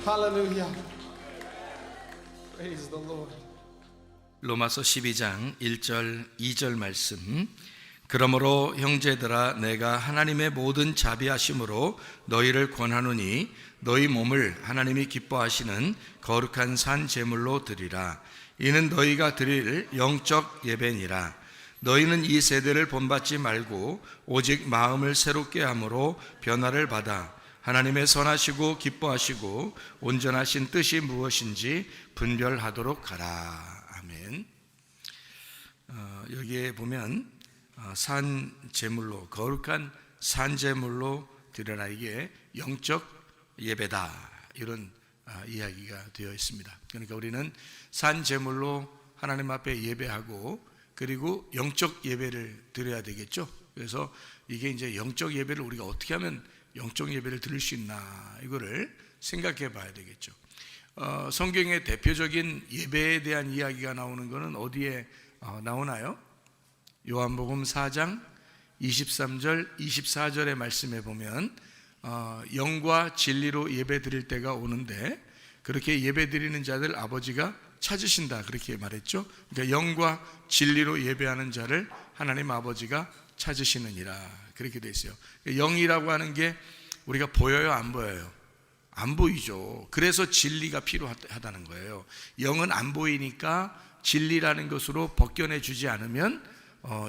Hallelujah. Praise the Lord. 로마서 12장 1절 2절 말씀. 그러므로 형제들아 내가 하나님의 모든 자비하심으로 너희를 권하노니 너희 몸을 하나님이 기뻐하시는 거룩한 산 제물로 드리라. 이는 너희가 드릴 영적 예배니라. 너희는 이 세대를 본받지 말고 오직 마음을 새롭게 함으로 변화를 받아 하나님의 선하시고 기뻐하시고 온전하신 뜻이 무엇인지 분별하도록 하라. 아멘. 여기에 보면 산 제물로, 거룩한 산 제물로 드려라, 이게 영적 예배다, 이런 이야기가 되어 있습니다. 그러니까 우리는 산 제물로 하나님 앞에 예배하고 그리고 영적 예배를 드려야 되겠죠. 그래서 이게 이제 영적 예배를 우리가 어떻게 하면 영적 예배를 드릴 수 있나, 이거를 생각해 봐야 되겠죠. 성경의 대표적인 예배에 대한 이야기가 나오는 것은 어디에 나오나요? 요한복음 4장 23절 24절의 말씀에 보면 영과 진리로 예배 드릴 때가 오는데 그렇게 예배 드리는 자들 아버지가 찾으신다, 그렇게 말했죠. 그러니까 영과 진리로 예배하는 자를 하나님 아버지가 찾으시느니라, 그렇게 돼 있어요. 영이라고 하는 게 우리가 보여요, 안 보여요? 안 보이죠. 그래서 진리가 필요하다는 거예요. 영은 안 보이니까 진리라는 것으로 벗겨내 주지 않으면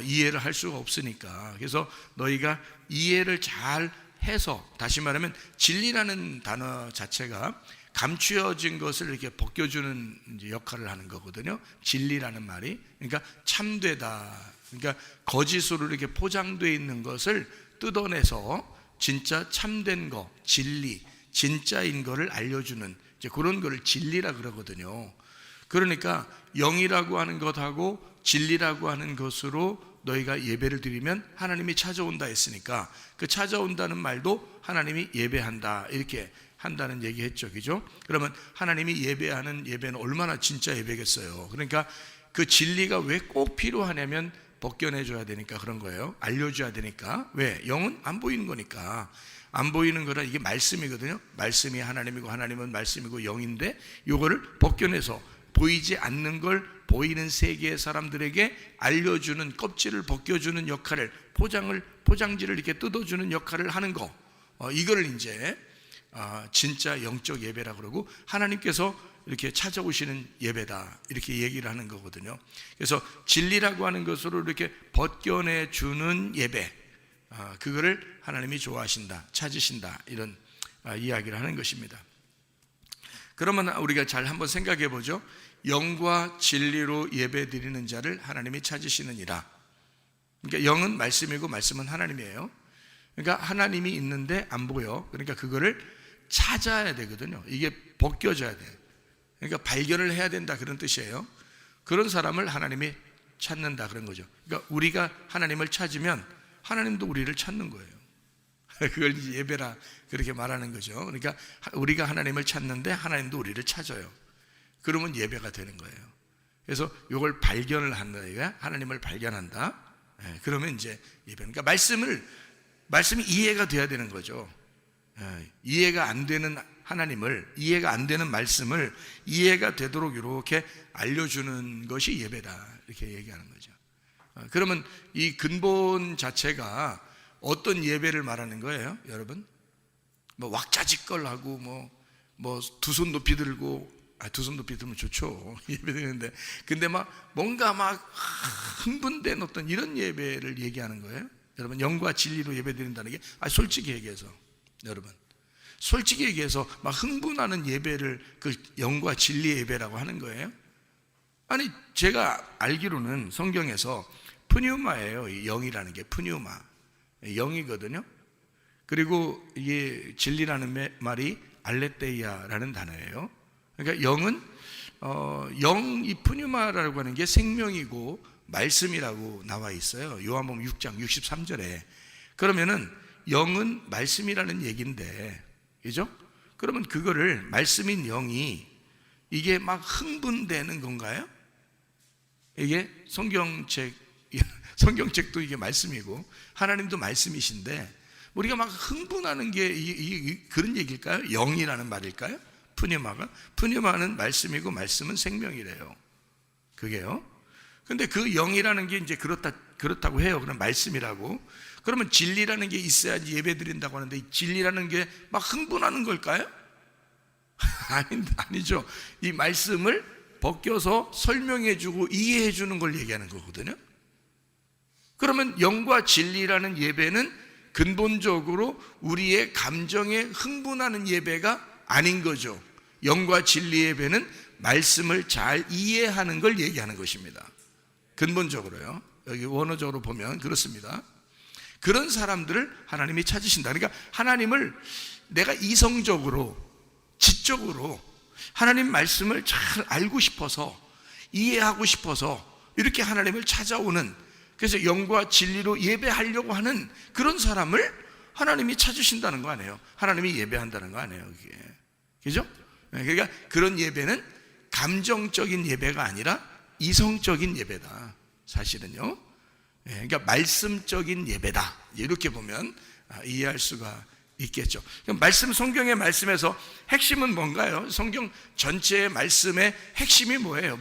이해를 할 수가 없으니까. 그래서 너희가 이해를 잘 해서, 다시 말하면 진리라는 단어 자체가 감추어진 것을 이렇게 벗겨주는 역할을 하는 거거든요. 진리라는 말이, 그러니까 참되다, 그러니까 거짓으로 이렇게 포장되어 있는 것을 뜯어내서 진짜 참된 거, 진리, 진짜인 거를 알려주는 이제 그런 거를 진리라 그러거든요. 그러니까 영이라고 하는 것하고 진리라고 하는 것으로 너희가 예배를 드리면 하나님이 찾아온다 했으니까 그 찾아온다는 말도 하나님이 예배한다, 이렇게 한다는 얘기 했죠, 그죠? 그러면 하나님이 예배하는 예배는 얼마나 진짜 예배겠어요. 그러니까 그 진리가 왜 꼭 필요하냐면 벗겨내줘야 되니까 그런 거예요. 알려줘야 되니까. 왜? 영은 안 보이는 거니까. 안 보이는 거라 이게 말씀이거든요. 말씀이 하나님이고 하나님은 말씀이고 영인데 요거를 벗겨내서 보이지 않는 걸 보이는 세계의 사람들에게 알려주는, 껍질을 벗겨주는 역할을, 포장지를 이렇게 뜯어주는 역할을 하는 거, 이거를 이제 진짜 영적 예배라 그러고 하나님께서 이렇게 찾아오시는 예배다, 이렇게 얘기를 하는 거거든요. 그래서 진리라고 하는 것으로 이렇게 벗겨내 주는 예배, 그거를 하나님이 좋아하신다, 찾으신다, 이런 이야기를 하는 것입니다. 그러면 우리가 잘 한번 생각해 보죠. 영과 진리로 예배 드리는 자를 하나님이 찾으시느니라. 그러니까 영은 말씀이고 말씀은 하나님이에요. 그러니까 하나님이 있는데 안 보여. 그러니까 그거를 찾아야 되거든요. 이게 벗겨져야 돼. 그러니까 발견을 해야 된다, 그런 뜻이에요. 그런 사람을 하나님이 찾는다, 그런 거죠. 그러니까 우리가 하나님을 찾으면 하나님도 우리를 찾는 거예요. 그걸 예배라 그렇게 말하는 거죠. 그러니까 우리가 하나님을 찾는데 하나님도 우리를 찾아요. 그러면 예배가 되는 거예요. 그래서 이걸 발견을 한다, 하나님을 발견한다. 그러면 이제 예배. 그러니까 말씀이 이해가 돼야 되는 거죠. 이해가 안 되는 하나님을, 이해가 안 되는 말씀을 이해가 되도록 이렇게 알려주는 것이 예배다, 이렇게 얘기하는 거죠. 그러면 이 근본 자체가 어떤 예배를 말하는 거예요, 여러분? 뭐 왁자지껄하고 뭐 두 손 높이 들고, 두 손 높이 들면 좋죠, 예배드리는데. 근데 뭔가 흥분된 어떤 이런 예배를 얘기하는 거예요. 여러분, 영과 진리로 예배드린다는 게, 솔직히 얘기해서, 여러분, 솔직히 얘기해서 막 흥분하는 예배를 그 영과 진리의 예배라고 하는 거예요. 아니, 제가 알기로는 성경에서 푸뉴마예요. 이 영이라는 게 푸뉴마, 영이거든요. 그리고 이게 진리라는 말이 알레테이아라는 단어예요. 그러니까 영은 이 푸뉴마라고 하는 게 생명이고 말씀이라고 나와 있어요. 요한복음 6장 63절에. 그러면은 영은 말씀이라는 얘기인데, 그죠? 그러면 그거를, 말씀인 영이 이게 막 흥분되는 건가요? 이게 성경책도 이게 말씀이고 하나님도 말씀이신데 우리가 막 흥분하는 게 그런 얘기일까요? 영이라는 말일까요? 푸니마가? 푸니마는 말씀이고 말씀은 생명이래요. 그게요. 근데 그 영이라는 게 이제 그렇다고 해요. 그럼 말씀이라고. 그러면 진리라는 게 있어야지 예배 드린다고 하는데 진리라는 게 막 흥분하는 걸까요? 아니죠. 이 말씀을 벗겨서 설명해주고 이해해주는 걸 얘기하는 거거든요. 그러면 영과 진리라는 예배는 근본적으로 우리의 감정에 흥분하는 예배가 아닌 거죠. 영과 진리 예배는 말씀을 잘 이해하는 걸 얘기하는 것입니다. 근본적으로요. 여기 원어적으로 보면 그렇습니다. 그런 사람들을 하나님이 찾으신다. 그러니까 하나님을 내가 이성적으로, 지적으로 하나님 말씀을 잘 알고 싶어서, 이해하고 싶어서 이렇게 하나님을 찾아오는, 그래서 영과 진리로 예배하려고 하는 그런 사람을 하나님이 찾으신다는 거 아니에요. 하나님이 예배한다는 거 아니에요. 그게. 그죠? 그러니까 그런 예배는 감정적인 예배가 아니라 이성적인 예배다. 사실은요. 그러니까 말씀적인 예배다. 이렇게 보면 이해할 수가 있겠죠. 말씀, 성경의 말씀에서 핵심은 뭔가요? 성경 전체의 말씀의 핵심이 뭐예요?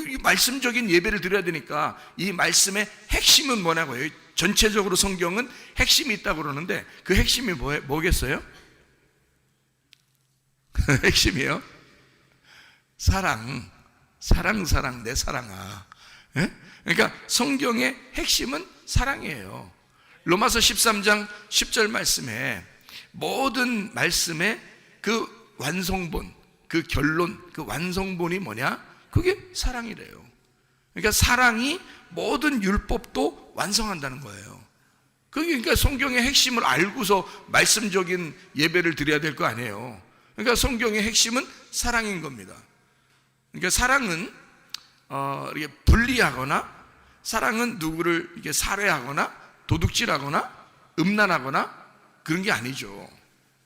이 말씀적인 예배를 드려야 되니까 이 말씀의 핵심은 뭐냐고요? 전체적으로 성경은 핵심이 있다고 그러는데 그 핵심이 뭐겠어요? 핵심이요? 사랑, 내 사랑아. 예? 그러니까 성경의 핵심은 사랑이에요. 로마서 13장 10절 말씀에 모든 말씀의 그 완성본, 그 결론, 그 완성본이 뭐냐? 그게 사랑이래요. 그러니까 사랑이 모든 율법도 완성한다는 거예요. 그러니까 성경의 핵심을 알고서 말씀적인 예배를 드려야 될 거 아니에요. 그러니까 성경의 핵심은 사랑인 겁니다. 그러니까 사랑은 이렇게 분리하거나, 사랑은 누구를 이렇게 살해하거나 도둑질하거나 음란하거나 그런 게 아니죠.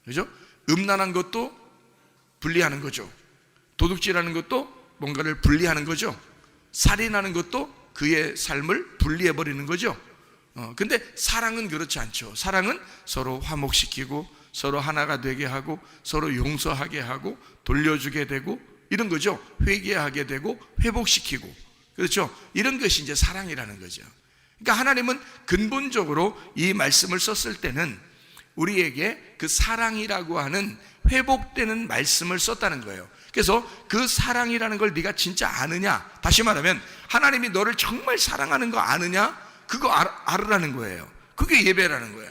그죠? 음란한 것도 분리하는 거죠. 도둑질하는 것도 뭔가를 분리하는 거죠. 살인하는 것도 그의 삶을 분리해버리는 거죠. 근데 사랑은 그렇지 않죠. 사랑은 서로 화목시키고 서로 하나가 되게 하고 서로 용서하게 하고 돌려주게 되고 이런 거죠. 회개하게 되고 회복시키고, 그렇죠? 이런 것이 이제 사랑이라는 거죠. 그러니까 하나님은 근본적으로 이 말씀을 썼을 때는 우리에게 그 사랑이라고 하는 회복되는 말씀을 썼다는 거예요. 그래서 그 사랑이라는 걸 네가 진짜 아느냐, 다시 말하면 하나님이 너를 정말 사랑하는 거 아느냐, 그거 알으라는 거예요. 그게 예배라는 거예요.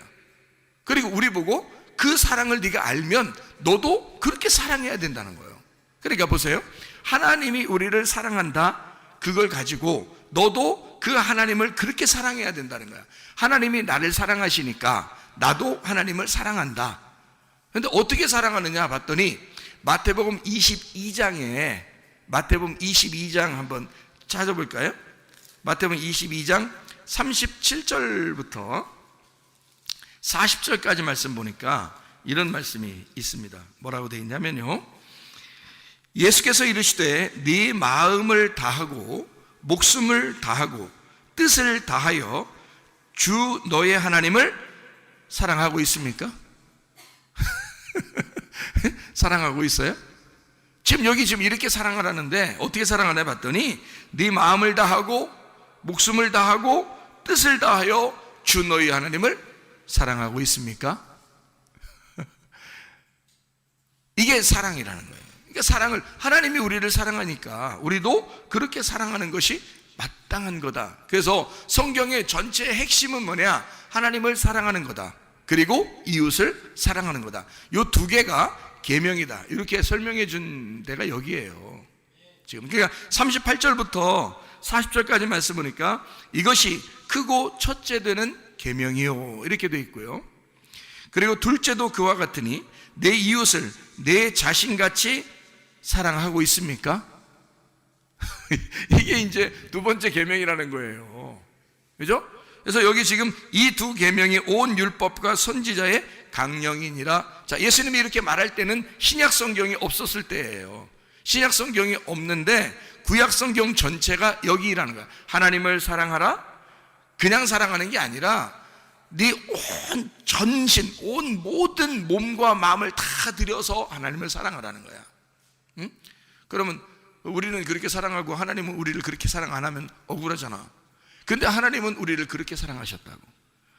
그리고 우리 보고 그 사랑을 네가 알면 너도 그렇게 사랑해야 된다는 거예요. 그러니까 보세요. 하나님이 우리를 사랑한다, 그걸 가지고 너도 그 하나님을 그렇게 사랑해야 된다는 거야. 하나님이 나를 사랑하시니까 나도 하나님을 사랑한다. 그런데 어떻게 사랑하느냐 봤더니 마태복음 22장에, 마태복음 22장 한번 찾아볼까요? 마태복음 22장 37절부터 40절까지 말씀 보니까 이런 말씀이 있습니다. 뭐라고 되어 있냐면요, 예수께서 이르시되 네 마음을 다하고 목숨을 다하고 뜻을 다하여 주 너의 하나님을 사랑하고 있습니까? 사랑하고 있어요? 지금 여기 지금 이렇게 사랑하라는데 어떻게 사랑하나 봤더니 네 마음을 다하고 목숨을 다하고 뜻을 다하여 주 너희 하나님을 사랑하고 있습니까? 이게 사랑이라는 거예요. 그러니까 사랑을, 하나님이 우리를 사랑하니까 우리도 그렇게 사랑하는 것이 마땅한 거다. 그래서 성경의 전체의 핵심은 뭐냐? 하나님을 사랑하는 거다. 그리고 이웃을 사랑하는 거다. 이 두 개가 계명이다. 이렇게 설명해 준 데가 여기에요. 지금 그러니까 38절부터 40절까지 말씀 보니까 이것이 크고 첫째 되는 계명이요, 이렇게 돼 있고요. 그리고 둘째도 그와 같으니 내 이웃을 내 자신같이 사랑하고 있습니까? 이게 이제 두 번째 계명이라는 거예요. 그죠? 그래서 여기 지금 이 두 계명이 온 율법과 선지자의 강령이니라. 자, 예수님이 이렇게 말할 때는 신약 성경이 없었을 때예요. 신약 성경이 없는데 구약 성경 전체가 여기라는 거야. 하나님을 사랑하라. 그냥 사랑하는 게 아니라 네 온 전신, 온 모든 몸과 마음을 다 들여서 하나님을 사랑하라는 거야. 응? 그러면 우리는 그렇게 사랑하고 하나님은 우리를 그렇게 사랑 안 하면 억울하잖아. 근데 하나님은 우리를 그렇게 사랑하셨다고.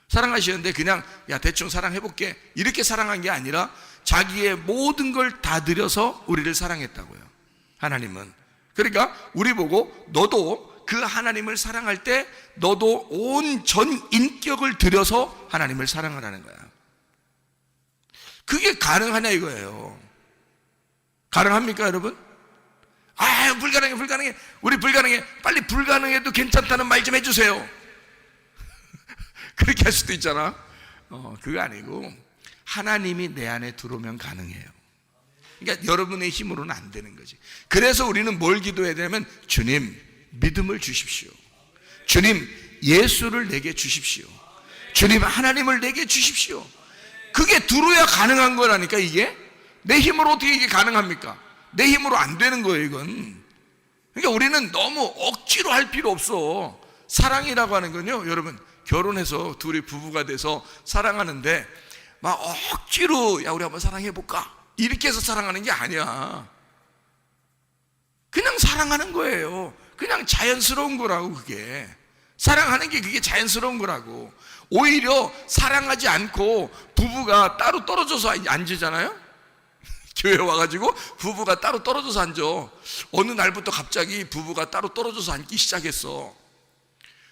사랑하시는데 그냥 야 대충 사랑해볼게 이렇게 사랑한 게 아니라 자기의 모든 걸 다 들여서 우리를 사랑했다고요. 하나님은. 그러니까 우리 보고 너도 그 하나님을 사랑할 때 너도 온 전 인격을 들여서 하나님을 사랑하라는 거야. 그게 가능하냐 이거예요. 가능합니까 여러분? 아 불가능해. 우리 불가능해. 빨리 불가능해도 괜찮다는 말 좀 해주세요. 그렇게 할 수도 있잖아. 그거 아니고 하나님이 내 안에 들어오면 가능해요. 그러니까 여러분의 힘으로는 안 되는 거지. 그래서 우리는 뭘 기도해야 되냐면 주님 믿음을 주십시오. 주님 예수를 내게 주십시오. 주님 하나님을 내게 주십시오. 그게 들어야 가능한 거라니까. 이게 내 힘으로 어떻게 이게 가능합니까? 내 힘으로 안 되는 거예요 이건. 그러니까 우리는 너무 억지로 할 필요 없어. 사랑이라고 하는 건요 여러분, 결혼해서 둘이 부부가 돼서 사랑하는데 막 억지로 야 우리 한번 사랑해볼까 이렇게 해서 사랑하는 게 아니야. 그냥 사랑하는 거예요. 그냥 자연스러운 거라고. 그게 사랑하는 게 그게 자연스러운 거라고. 오히려 사랑하지 않고 부부가 따로 떨어져서 앉으잖아요. 교회 와가지고 부부가 따로 떨어져서 앉아. 어느 날부터 갑자기 부부가 따로 떨어져서 앉기 시작했어.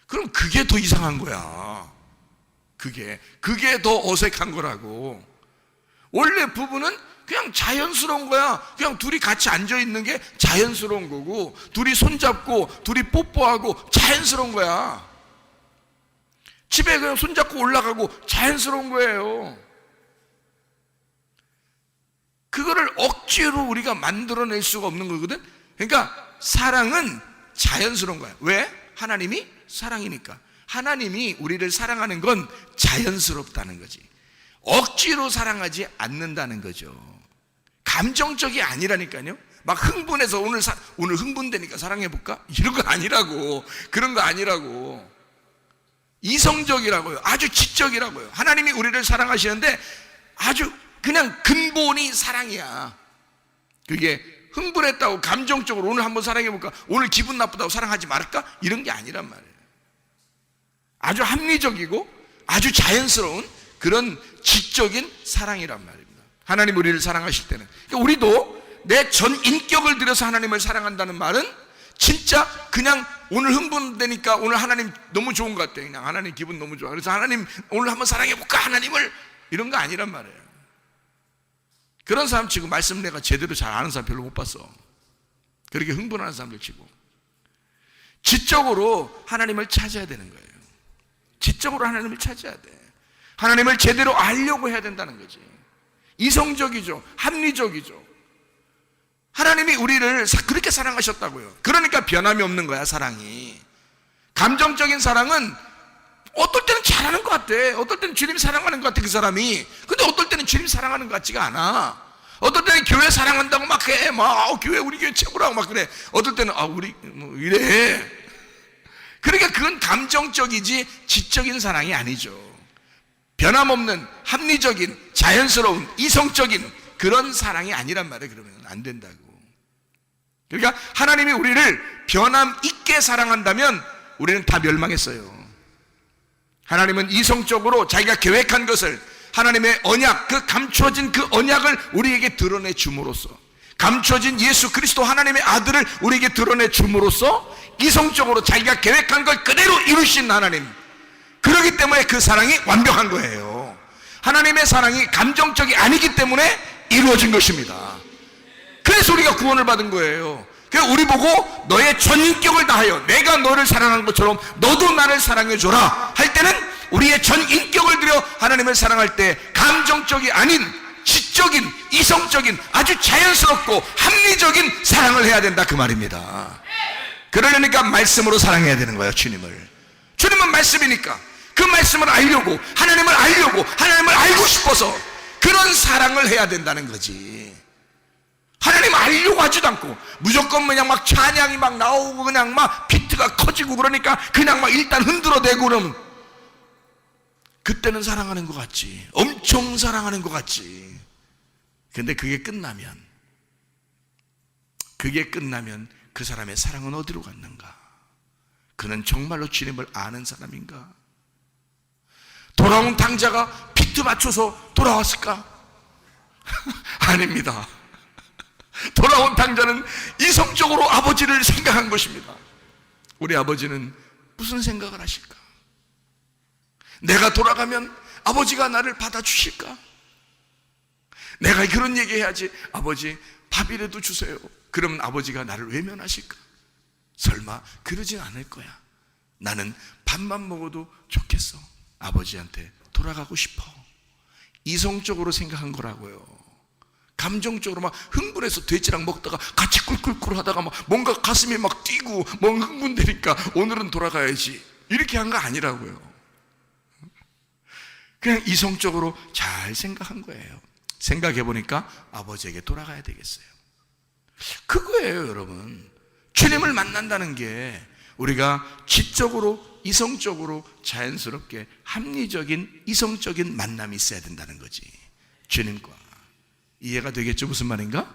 그럼 그게 더 이상한 거야. 그게 더 어색한 거라고. 원래 부부는 그냥 자연스러운 거야. 그냥 둘이 같이 앉아있는 게 자연스러운 거고, 둘이 손잡고 둘이 뽀뽀하고 자연스러운 거야. 집에 그냥 손잡고 올라가고 자연스러운 거예요. 그거를 억지로 우리가 만들어낼 수가 없는 거거든. 그러니까 사랑은 자연스러운 거야. 왜? 하나님이 사랑이니까. 하나님이 우리를 사랑하는 건 자연스럽다는 거지. 억지로 사랑하지 않는다는 거죠. 감정적이 아니라니까요. 막 흥분해서 오늘 흥분되니까 사랑해볼까? 이런 거 아니라고. 그런 거 아니라고. 이성적이라고요. 아주 지적이라고요. 하나님이 우리를 사랑하시는데 아주 그냥 근본이 사랑이야. 그게 흥분했다고 감정적으로 오늘 한번 사랑해볼까? 오늘 기분 나쁘다고 사랑하지 말까? 이런 게 아니란 말이에요. 아주 합리적이고 아주 자연스러운 그런 지적인 사랑이란 말입니다. 하나님 우리를 사랑하실 때는. 그러니까 우리도 내 전 인격을 들여서 하나님을 사랑한다는 말은 진짜 그냥 오늘 흥분되니까 오늘 하나님 너무 좋은 것 같아. 그냥 하나님 기분 너무 좋아. 그래서 하나님 오늘 한번 사랑해볼까? 하나님을. 이런 거 아니란 말이에요. 그런 사람 치고 말씀 내가 제대로 잘 아는 사람 별로 못 봤어. 그렇게 흥분하는 사람들 치고. 지적으로 하나님을 찾아야 되는 거예요. 지적으로 하나님을 찾아야 돼. 하나님을 제대로 알려고 해야 된다는 거지. 이성적이죠. 합리적이죠. 하나님이 우리를 그렇게 사랑하셨다고요. 그러니까 변함이 없는 거야, 사랑이. 감정적인 사랑은 어떨 때는 잘하는 것 같아. 어떨 때는 주님 사랑하는 것 같아, 그 사람이. 근데 어떨 때는 주님 사랑하는 것 같지가 않아. 어떨 때는 교회 사랑한다고 막 해. 교회, 우리 교회 최고라고 막 그래. 어떨 때는, 우리, 이래. 그러니까 그건 감정적이지 지적인 사랑이 아니죠. 변함없는, 합리적인, 자연스러운, 이성적인 그런 사랑이 아니란 말이에요. 그러면 안 된다고. 그러니까 하나님이 우리를 변함 있게 사랑한다면 우리는 다 멸망했어요. 하나님은 이성적으로 자기가 계획한 것을 하나님의 언약, 그 감추어진 그 언약을 우리에게 드러내 줌으로써, 감추어진 예수 그리스도 하나님의 아들을 우리에게 드러내 줌으로써 이성적으로 자기가 계획한 걸 그대로 이루신 하나님. 그렇기 때문에 그 사랑이 완벽한 거예요. 하나님의 사랑이 감정적이 아니기 때문에 이루어진 것입니다. 그래서 우리가 구원을 받은 거예요. 그래서 우리 보고 너의 전인격을 다하여 내가 너를 사랑한 것처럼 너도 나를 사랑해줘라 할 때는 우리의 전인격을 들여 하나님을 사랑할 때 감정적이 아닌 지적인, 이성적인, 아주 자연스럽고 합리적인 사랑을 해야 된다, 그 말입니다. 그러려니까 말씀으로 사랑해야 되는 거예요. 주님은 말씀이니까 그 말씀을 알려고, 하나님을 알고 싶어서 그런 사랑을 해야 된다는 거지. 하나님 알려고 하지도 않고 무조건 그냥 막 찬양이 막 나오고 그냥 막 비트가 커지고 그러니까 그냥 막 일단 흔들어대고 그러면 그때는 사랑하는 것 같지. 엄청 사랑하는 것 같지. 근데 그게 끝나면 그게 끝나면 그 사람의 사랑은 어디로 갔는가? 그는 정말로 주님을 아는 사람인가? 돌아온 당자가 비트 맞춰서 돌아왔을까? 아닙니다. 돌아온 당자는 이성적으로 아버지를 생각한 것입니다. 우리 아버지는 무슨 생각을 하실까? 내가 돌아가면 아버지가 나를 받아주실까? 내가 그런 얘기 해야지. 아버지, 밥이라도 주세요. 그러면 아버지가 나를 외면하실까? 설마 그러진 않을 거야. 나는 밥만 먹어도 좋겠어. 아버지한테 돌아가고 싶어. 이성적으로 생각한 거라고요. 감정적으로 막 흥분해서 돼지랑 먹다가 같이 꿀꿀꿀 하다가 막 뭔가 가슴이 막 뛰고 뭐 흥분되니까 오늘은 돌아가야지, 이렇게 한 거 아니라고요. 그냥 이성적으로 잘 생각한 거예요. 생각해 보니까 아버지에게 돌아가야 되겠어요. 그거예요, 여러분. 주님을 만난다는 게 우리가 지적으로, 이성적으로, 자연스럽게 합리적인, 이성적인 만남이 있어야 된다는 거지. 주님과. 이해가 되겠죠? 무슨 말인가?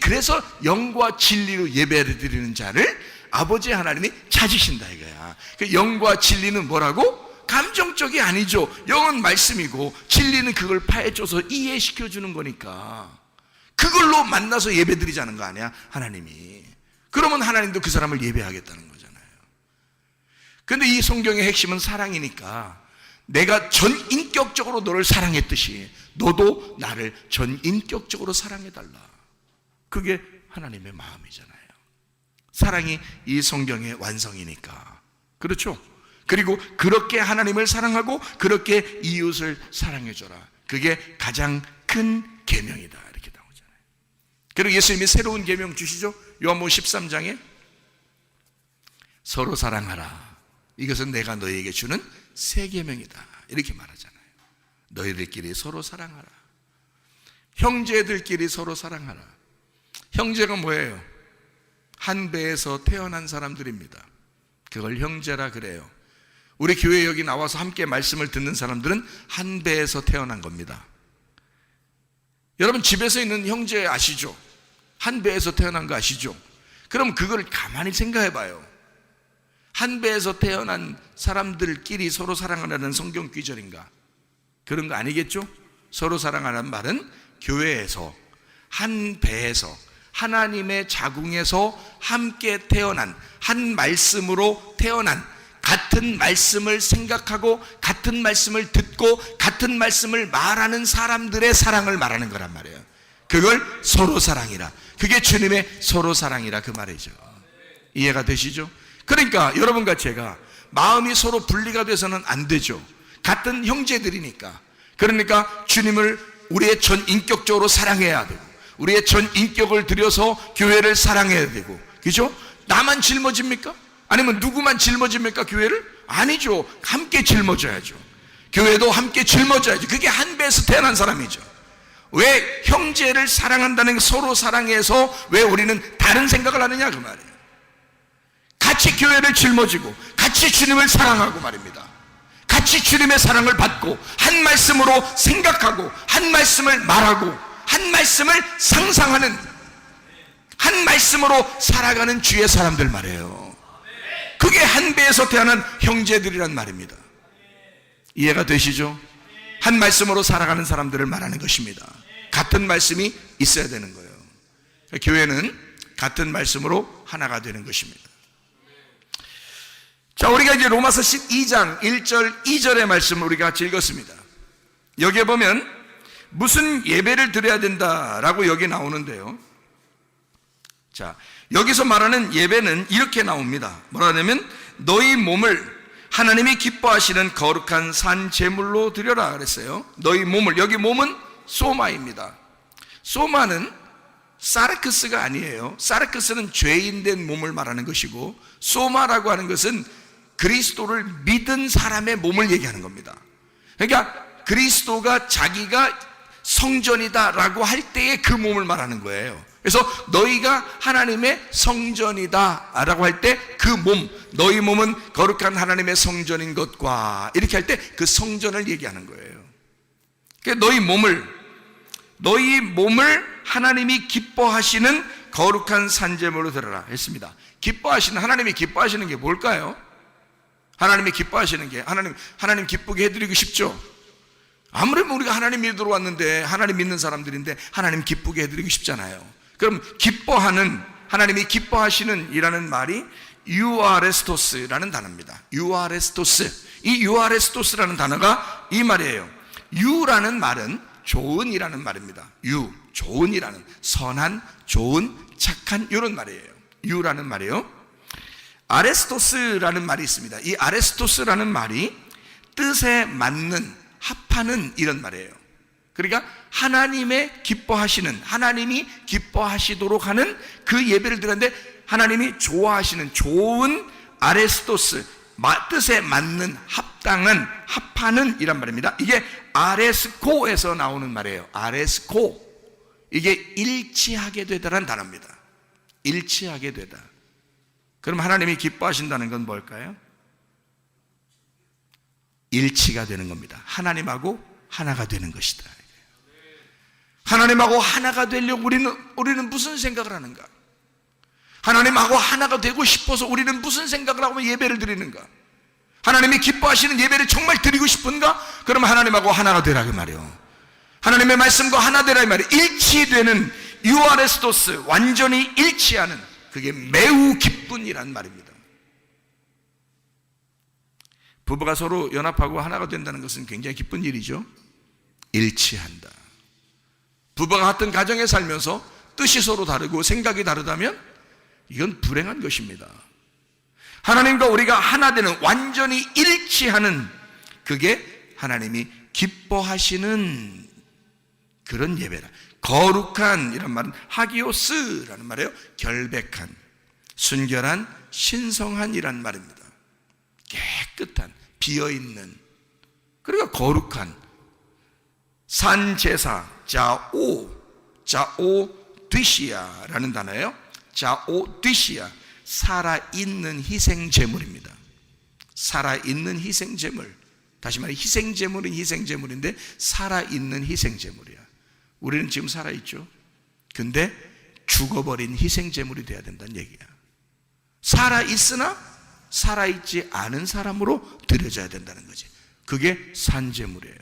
그래서 영과 진리로 예배를 드리는 자를 아버지 하나님이 찾으신다 이거야. 그 영과 진리는 뭐라고? 감정적이 아니죠. 영은 말씀이고 진리는 그걸 파헤쳐서 이해시켜주는 거니까 그걸로 만나서 예배 드리자는 거 아니야, 하나님이. 그러면 하나님도 그 사람을 예배하겠다는 거잖아요. 그런데 이 성경의 핵심은 사랑이니까 내가 전인격적으로 너를 사랑했듯이 너도 나를 전인격적으로 사랑해달라. 그게 하나님의 마음이잖아요. 사랑이 이 성경의 완성이니까. 그렇죠? 그리고 그렇게 하나님을 사랑하고 그렇게 이웃을 사랑해줘라. 그게 가장 큰 계명이다, 이렇게 나오잖아요. 그리고 예수님이 새로운 계명 주시죠. 요한복음 13장에 서로 사랑하라. 이것은 내가 너희에게 주는 새 계명이다, 이렇게 말하잖아요. 너희들끼리 서로 사랑하라. 형제들끼리 서로 사랑하라. 형제가 뭐예요? 한 배에서 태어난 사람들입니다. 그걸 형제라 그래요. 우리 교회 여기 나와서 함께 말씀을 듣는 사람들은 한 배에서 태어난 겁니다. 여러분 집에서 있는 형제 아시죠? 한 배에서 태어난 거 아시죠? 그럼 그걸 가만히 생각해 봐요. 한 배에서 태어난 사람들끼리 서로 사랑하라는 성경 귀절인가? 그런 거 아니겠죠? 서로 사랑하라는 말은 교회에서, 한 배에서, 하나님의 자궁에서 함께 태어난, 한 말씀으로 태어난, 같은 말씀을 생각하고 같은 말씀을 듣고 같은 말씀을 말하는 사람들의 사랑을 말하는 거란 말이에요. 그걸 서로 사랑이라. 그게 주님의 서로 사랑이라, 그 말이죠. 이해가 되시죠? 그러니까 여러분과 제가 마음이 서로 분리가 돼서는 안 되죠. 같은 형제들이니까. 그러니까 주님을 우리의 전인격적으로 사랑해야 되고 우리의 전인격을 들여서 교회를 사랑해야 되고, 그죠? 나만 짊어집니까? 아니면 누구만 짊어집니까, 교회를? 아니죠. 함께 짊어져야죠. 교회도 함께 짊어져야죠. 그게 한 배에서 태어난 사람이죠. 왜 형제를 사랑한다는, 서로 사랑해서 왜 우리는 다른 생각을 하느냐, 그 말이에요. 같이 교회를 짊어지고 같이 주님을 사랑하고 말입니다. 같이 주님의 사랑을 받고 한 말씀으로 생각하고 한 말씀을 말하고 한 말씀을 상상하는, 한 말씀으로 살아가는 주의 사람들 말이에요. 그게 한 배에서 태어난 형제들이란 말입니다. 이해가 되시죠? 한 말씀으로 살아가는 사람들을 말하는 것입니다. 같은 말씀이 있어야 되는 거예요. 교회는 같은 말씀으로 하나가 되는 것입니다. 자, 우리가 이제 로마서 12장 1절 2절의 말씀을 우리가 같이 읽었습니다. 여기에 보면 무슨 예배를 드려야 된다라고 여기 나오는데요. 자, 여기서 말하는 예배는 이렇게 나옵니다. 뭐라 하냐면 너희 몸을 하나님이 기뻐하시는 거룩한 산 제물로 드려라 그랬어요. 너희 몸을, 여기 몸은 소마입니다. 소마는 사르크스가 아니에요. 사르크스는 죄인된 몸을 말하는 것이고, 소마라고 하는 것은 그리스도를 믿은 사람의 몸을 얘기하는 겁니다. 그러니까 그리스도가 자기가 성전이다라고 할 때의 그 몸을 말하는 거예요. 그래서 너희가 하나님의 성전이다라고 할 때 그 몸, 너희 몸은 거룩한 하나님의 성전인 것과, 이렇게 할 때 그 성전을 얘기하는 거예요. 그러니까 너희 몸을 하나님이 기뻐하시는 거룩한 산제물로 드려라 했습니다. 기뻐하시는, 하나님이 기뻐하시는 게 뭘까요? 하나님이 기뻐하시는 게, 하나님 기쁘게 해드리고 싶죠. 아무래도 우리가 하나님 믿으러 왔는데, 하나님 믿는 사람들인데 하나님 기쁘게 해드리고 싶잖아요. 그럼 기뻐하는, 하나님이 기뻐하시는 이라는 말이 유아레스토스라는 단어입니다. 유아레스토스. 이 유아레스토스라는 단어가 이 말이에요. 유라는 말은 좋은이라는 말입니다. 좋은이라는, 선한, 좋은, 착한, 이런 말이에요. 유라는 말이에요. 아레스토스라는 말이 있습니다. 이 아레스토스라는 말이 뜻에 맞는, 합하는 이런 말이에요. 그러니까 하나님의 기뻐하시는, 하나님이 기뻐하시도록 하는 그 예배를 드렸는데 하나님이 좋아하시는 좋은 아레스토스, 뜻에 맞는, 합당한, 합하는 이란 말입니다. 이게 아레스코에서 나오는 말이에요. 아레스코. 이게 일치하게 되다라는 단어입니다. 일치하게 되다. 그럼 하나님이 기뻐하신다는 건 뭘까요? 일치가 되는 겁니다. 하나님하고 하나가 되는 것이다. 하나님하고 하나가 되려고 우리는 무슨 생각을 하는가? 하나님하고 하나가 되고 싶어서 우리는 무슨 생각을 하고 예배를 드리는가? 하나님이 기뻐하시는 예배를 정말 드리고 싶은가? 그러면 하나님하고 하나가 되라 그 말이요. 하나님의 말씀과 하나 되라 이 말이에요. 일치되는 유아레스토스, 완전히 일치하는, 그게 매우 기쁜 이란 말입니다. 부부가 서로 연합하고 하나가 된다는 것은 굉장히 기쁜 일이죠. 일치한다. 부부가 같은 가정에 살면서 뜻이 서로 다르고 생각이 다르다면 이건 불행한 것입니다. 하나님과 우리가 하나 되는, 완전히 일치하는, 그게 하나님이 기뻐하시는 그런 예배라. 거룩한 이란 말은 하기오스라는 말이에요. 결백한, 순결한, 신성한 이란 말입니다. 깨끗한, 비어있는, 그러니까 거룩한 산제사, 자오드시아라는 단어예요. 자오드시아, 살아있는 희생제물입니다. 살아있는 희생제물. 다시 말해 희생제물은 희생제물인데 살아있는 희생제물이야. 우리는 지금 살아있죠. 근데 죽어버린 희생제물이 돼야 된다는 얘기야. 살아있으나 살아있지 않은 사람으로 드려져야 된다는 거지. 그게 산제물이에요.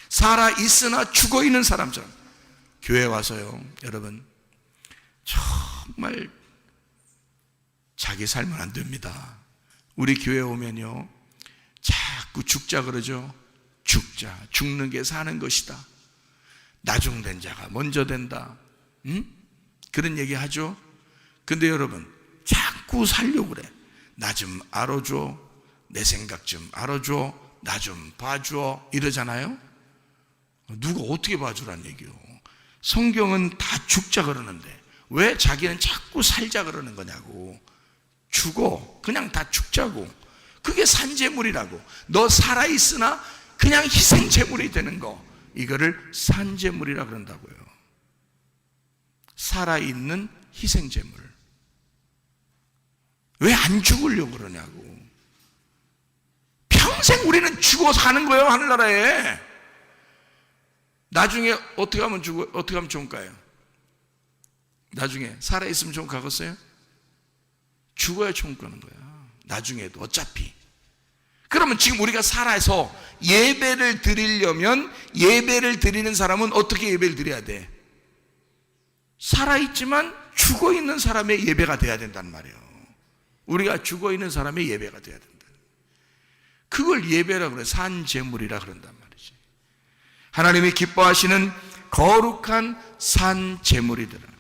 살아있으나 죽어있는 사람처럼. 교회 와서요, 여러분 정말 자기 살면 안 됩니다. 우리 교회 오면요 자꾸 죽자 그러죠. 죽자, 죽는 게 사는 것이다. 나중된 자가 먼저 된다. 그런 얘기 하죠. 근데 여러분 자꾸 살려고 그래. 나 좀 알아줘, 내 생각 좀 알아줘, 나 좀 봐줘 이러잖아요. 누가 어떻게 봐주란 얘기요. 성경은 다 죽자 그러는데 왜 자기는 자꾸 살자 그러는 거냐고. 죽어, 그냥 다 죽자고. 그게 산제물이라고. 너 살아있으나 그냥 희생제물이 되는 거, 이거를 산제물이라 그런다고요. 살아있는 희생제물. 왜 안 죽으려고 그러냐고. 평생 우리는 죽어 사는 거예요, 하늘나라에. 나중에 어떻게 하면 어떻게 하면 좋을까요? 나중에 살아있으면 좋은 가겠어요? 죽어야 좋은 거는 거야. 나중에도 어차피. 그러면 지금 우리가 살아서 예배를 드리려면, 예배를 드리는 사람은 어떻게 예배를 드려야 돼? 살아있지만 죽어있는 사람의 예배가 돼야 된단 말이에요. 우리가 죽어있는 사람의 예배가 돼야 된다. 그걸 예배라 그래. 산제물이라 그런단 말이지. 하나님이 기뻐하시는 거룩한 산제물이더라.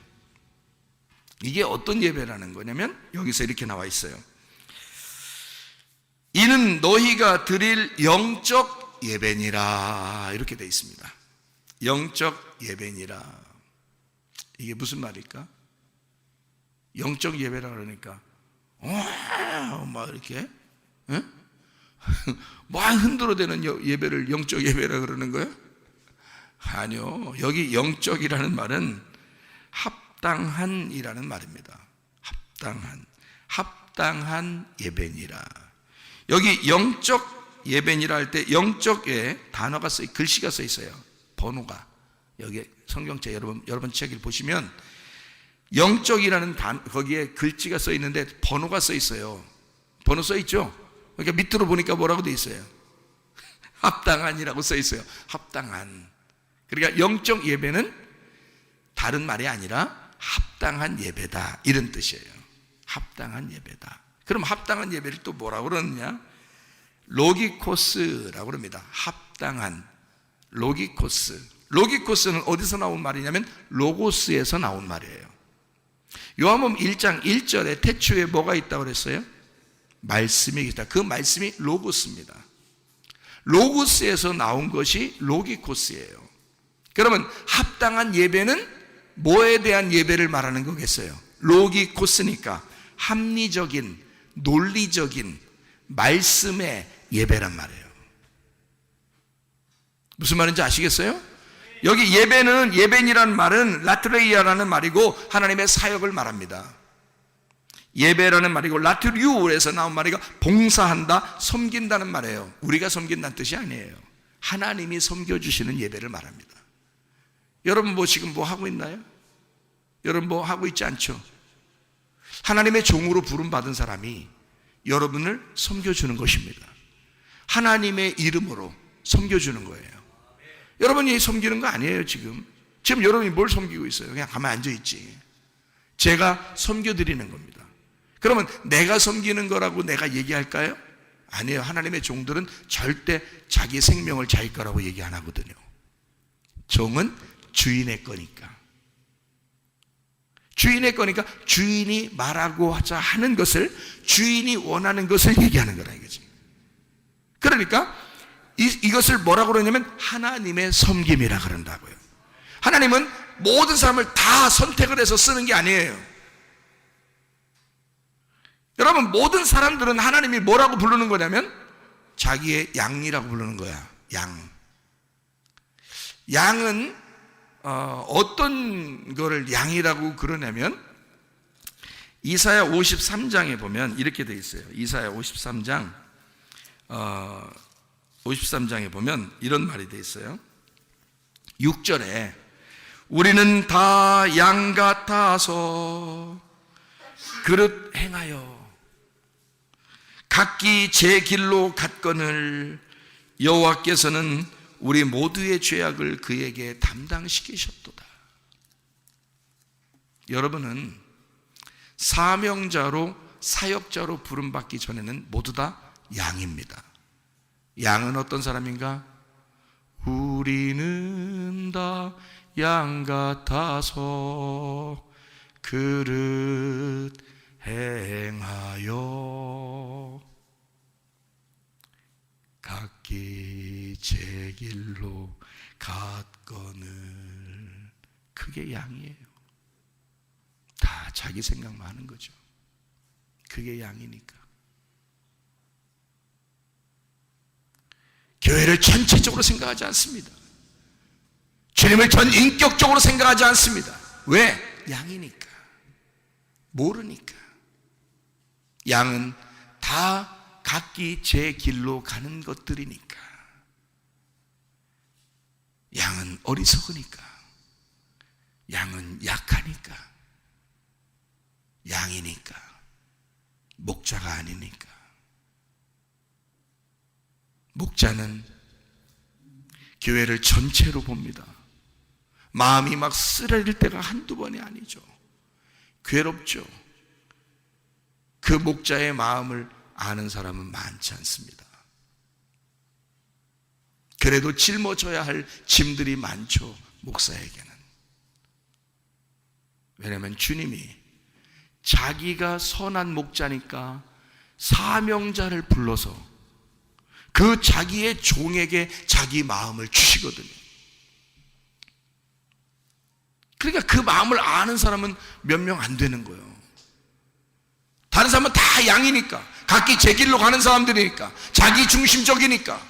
이게 어떤 예배라는 거냐면 여기서 이렇게 나와 있어요. 이는 너희가 드릴 영적 예배니라, 이렇게 되어 있습니다. 영적 예배니라. 이게 무슨 말일까? 영적 예배라 그러니까 막 이렇게 막 흔들어대는 예배를 영적 예배라 그러는 거예요? 아니요. 여기 영적이라는 말은 합당한이라는 말입니다. 합당한 예배니라. 여기 영적 예배니라 할 때 영적에 단어가 글씨가 써 있어요. 번호가. 여기 성경책 여러분 책을 보시면 영적이라는 거기에 글씨가 써 있는데 번호가 써 있어요. 번호 써 있죠? 그러니까 밑으로 보니까 뭐라고 돼 있어요? 합당한이라고 써 있어요. 합당한. 그러니까 영적 예배는 다른 말이 아니라 합당한 예배다, 이런 뜻이에요. 합당한 예배다. 그럼 합당한 예배를 또 뭐라고 그러느냐? 로기코스라고 그럽니다. 합당한. 로기코스. 로기코스는 어디서 나온 말이냐면 로고스에서 나온 말이에요. 요한복음 1장 1절에 태초에 뭐가 있다고 그랬어요? 말씀이 있다. 그 말씀이 로고스입니다. 로고스에서 나온 것이 로기코스예요. 그러면 합당한 예배는 뭐에 대한 예배를 말하는 거겠어요? 로기코스니까 합리적인, 논리적인 말씀의 예배란 말이에요. 무슨 말인지 아시겠어요? 여기 예배는, 예배니라는 말은 라트레이아라는 말이고 하나님의 사역을 말합니다. 예배라는 말이고 라트리우에서 나온 말이가 봉사한다, 섬긴다는 말이에요. 우리가 섬긴다는 뜻이 아니에요. 하나님이 섬겨주시는 예배를 말합니다. 여러분 뭐 지금 뭐 하고 있나요? 여러분 뭐 하고 있지 않죠? 하나님의 종으로 부름받은 사람이 여러분을 섬겨주는 것입니다. 하나님의 이름으로 섬겨주는 거예요. 여러분이 섬기는 거 아니에요. 지금 여러분이 뭘 섬기고 있어요? 그냥 가만히 앉아있지. 제가 섬겨드리는 겁니다. 그러면 내가 섬기는 거라고 내가 얘기할까요? 아니에요. 하나님의 종들은 절대 자기 생명을 자기 거라고 얘기 안 하거든요. 종은 주인의 거니까. 주인의 거니까 주인이 말하고 하자 하는 것을, 주인이 원하는 것을 얘기하는 거라 이거지. 그러니까 이것을 뭐라고 그러냐면 하나님의 섬김이라 그런다고요. 하나님은 모든 사람을 다 선택을 해서 쓰는 게 아니에요. 여러분, 모든 사람들은 하나님이 뭐라고 부르는 거냐면 자기의 양이라고 부르는 거야. 양. 양은 어떤 거를 양이라고 그러냐면 이사야 53장에 보면 이렇게 되어 있어요. 이사야 53장에 보면 이런 말이 되어 있어요. 6절에 우리는 다 양 같아서 그릇 행하여 각기 제 길로 갔거늘 여호와께서는 우리 모두의 죄악을 그에게 담당시키셨도다. 여러분은 사명자로, 사역자로 부름받기 전에는 모두 다 양입니다. 양은 어떤 사람인가? 우리는 다 양 같아서 그릇 행하여 각기 제 길로 갔거늘. 그게 양이에요. 다 자기 생각만 하는 거죠. 그게 양이니까. 교회를 전체적으로 생각하지 않습니다. 주님을 전 인격적으로 생각하지 않습니다. 왜? 양이니까. 모르니까. 양은 다 각기 제 길로 가는 것들이니까. 양은 어리석으니까. 양은 약하니까. 양이니까. 목자가 아니니까. 목자는 교회를 전체로 봅니다. 마음이 막 쓰러질 때가 한두 번이 아니죠. 괴롭죠. 그 목자의 마음을 아는 사람은 많지 않습니다. 그래도 짊어져야 할 짐들이 많죠, 목사에게는. 왜냐하면 주님이 자기가 선한 목자니까 사명자를 불러서 그 자기의 종에게 자기 마음을 주시거든요. 그러니까 그 마음을 아는 사람은 몇 명 안 되는 거예요. 다른 사람은 다 양이니까, 각기 제 길로 가는 사람들이니까, 자기 중심적이니까.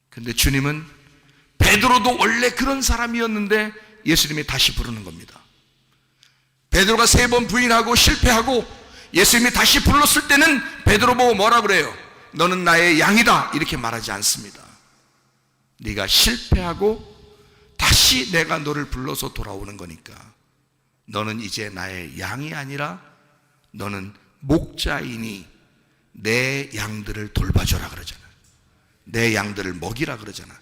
근데 주님은 베드로도 원래 그런 사람이었는데 예수님이 다시 부르는 겁니다. 베드로가 3번 부인하고 실패하고 예수님이 다시 불렀을 때는 베드로 보고 뭐라 그래요? 너는 나의 양이다, 이렇게 말하지 않습니다. 네가 실패하고 다시 내가 너를 불러서 돌아오는 거니까 너는 이제 나의 양이 아니라 너는 목자이니 내 양들을 돌봐줘라 그러잖아. 내 양들을 먹이라 그러잖아.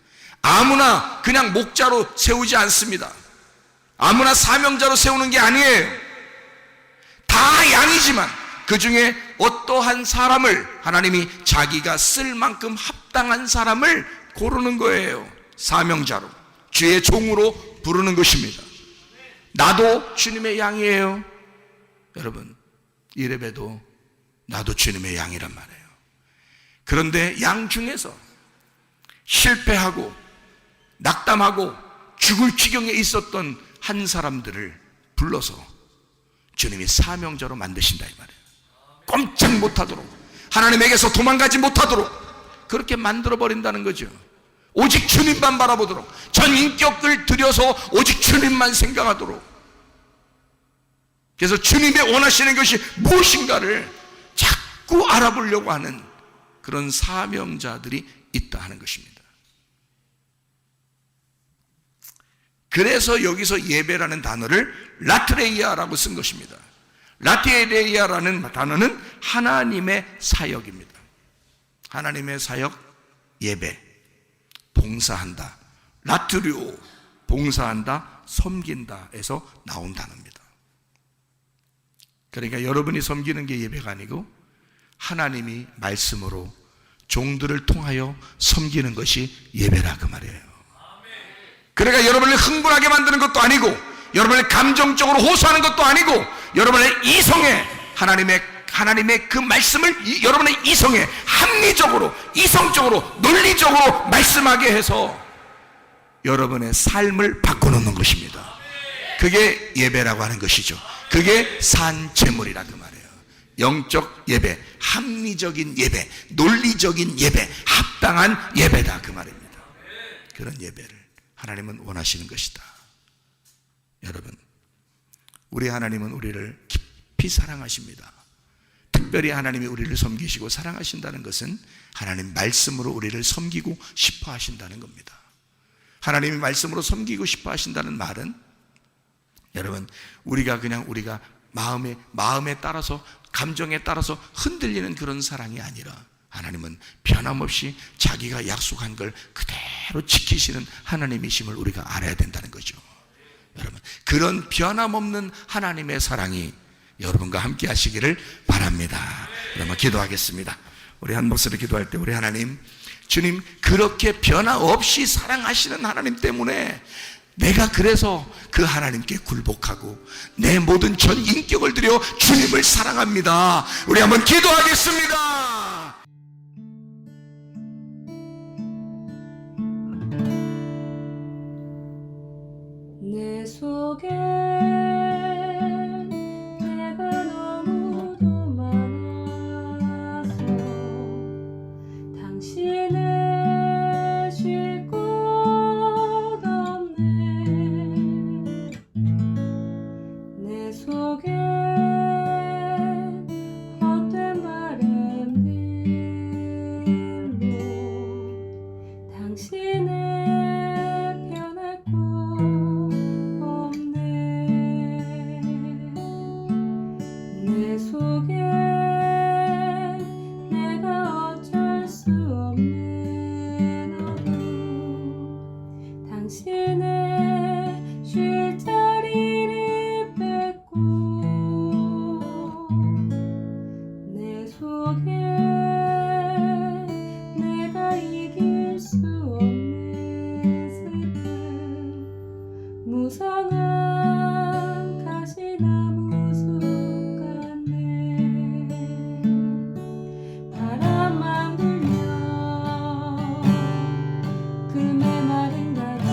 아무나 그냥 목자로 세우지 않습니다. 아무나 사명자로 세우는 게 아니에요. 다 양이지만 그 중에 어떠한 사람을 하나님이 자기가 쓸 만큼 합당한 사람을 고르는 거예요. 사명자로, 주의 종으로 부르는 것입니다. 나도 주님의 양이에요. 여러분, 이래봬도 나도 주님의 양이란 말이에요. 그런데 양 중에서 실패하고 낙담하고 죽을 지경에 있었던 한 사람들을 불러서 주님이 사명자로 만드신다 이 말이에요. 꼼짝 못하도록, 하나님에게서 도망가지 못하도록 그렇게 만들어버린다는 거죠. 오직 주님만 바라보도록, 전 인격을 들여서 오직 주님만 생각하도록. 그래서 주님이 원하시는 것이 무엇인가를 자꾸 알아보려고 하는 그런 사명자들이 있다 하는 것입니다. 그래서 여기서 예배라는 단어를 라트레이아라고 쓴 것입니다. 라트레이아라는 단어는 하나님의 사역입니다. 하나님의 사역, 예배, 봉사한다. 라트리오, 봉사한다, 섬긴다에서 나온 단어입니다. 그러니까 여러분이 섬기는 게 예배가 아니고 하나님이 말씀으로 종들을 통하여 섬기는 것이 예배라 그 말이에요. 그러니까 여러분을 흥분하게 만드는 것도 아니고, 여러분을 감정적으로 호소하는 것도 아니고, 여러분의 이성에 하나님의 그 말씀을 여러분의 이성에 합리적으로, 이성적으로, 논리적으로 말씀하게 해서 여러분의 삶을 바꿔놓는 것입니다. 그게 예배라고 하는 것이죠. 그게 산제물이라 그 말이에요. 영적 예배, 합리적인 예배, 논리적인 예배, 합당한 예배다 그 말입니다. 그런 예배를 하나님은 원하시는 것이다. 여러분, 우리 하나님은 우리를 깊이 사랑하십니다. 특별히 하나님이 우리를 섬기시고 사랑하신다는 것은 하나님 말씀으로 우리를 섬기고 싶어 하신다는 겁니다. 하나님이 말씀으로 섬기고 싶어 하신다는 말은, 여러분, 우리가 마음에 따라서, 감정에 따라서 흔들리는 그런 사랑이 아니라 하나님은 변함없이 자기가 약속한 걸 그대로 지키시는 하나님이심을 우리가 알아야 된다는 거죠. 여러분, 그런 변함없는 하나님의 사랑이 여러분과 함께 하시기를 바랍니다. 여러분, 기도하겠습니다. 우리 한 목소리 기도할 때, 우리 하나님, 주님, 그렇게 변함없이 사랑하시는 하나님 때문에 내가 그래서 그 하나님께 굴복하고 내 모든 전 인격을 들여 주님을 사랑합니다. 우리 한번 기도하겠습니다. 내 속에 내가 너무도 많아서 당신을 쉴 곳 없네. 내 속에 헛된 바램들로 당신의 변할 곳 내 속에 내가 어쩔 수 없는 어둠, 당신의 쉴 자리를 뺏고 내 속에 내가 이길 수 없는 슬픔, 무성한 가시나무 바람만 불면 그 메마른 가지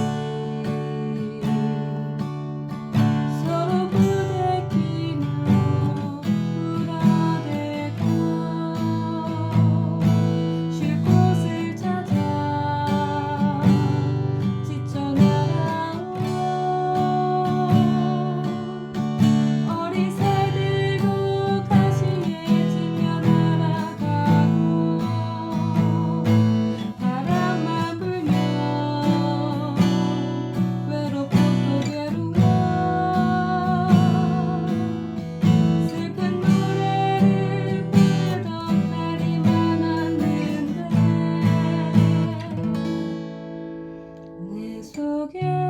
속에